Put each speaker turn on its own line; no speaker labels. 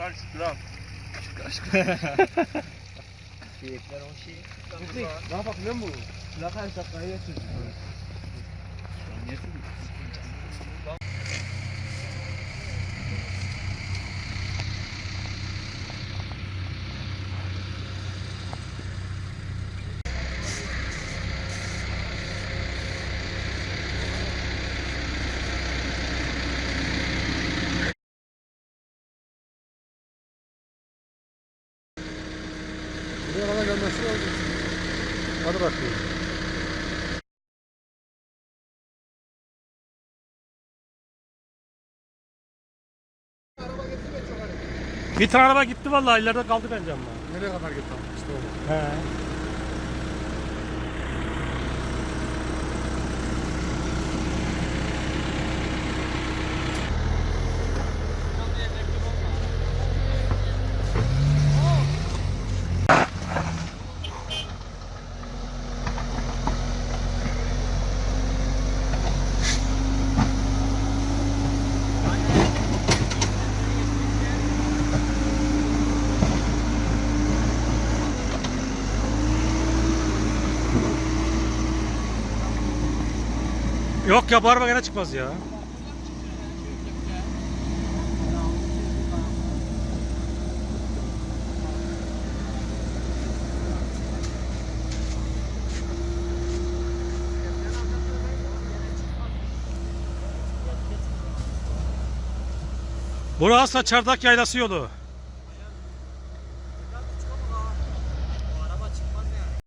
Kral kral.
Şehitler o şey.
Ne yapalım lan bu?
Plakayı şapkayı getirdik.
Buraya kadar gelmesi lazım. Hadi bakayım.
Bir tane araba gitti vallahi ileride kaldı bence ama.
Nereye kadar gitti? İşte o.
He. Yok ya bu araba gene çıkmaz ya. Burası Çardak Yaylası yolu.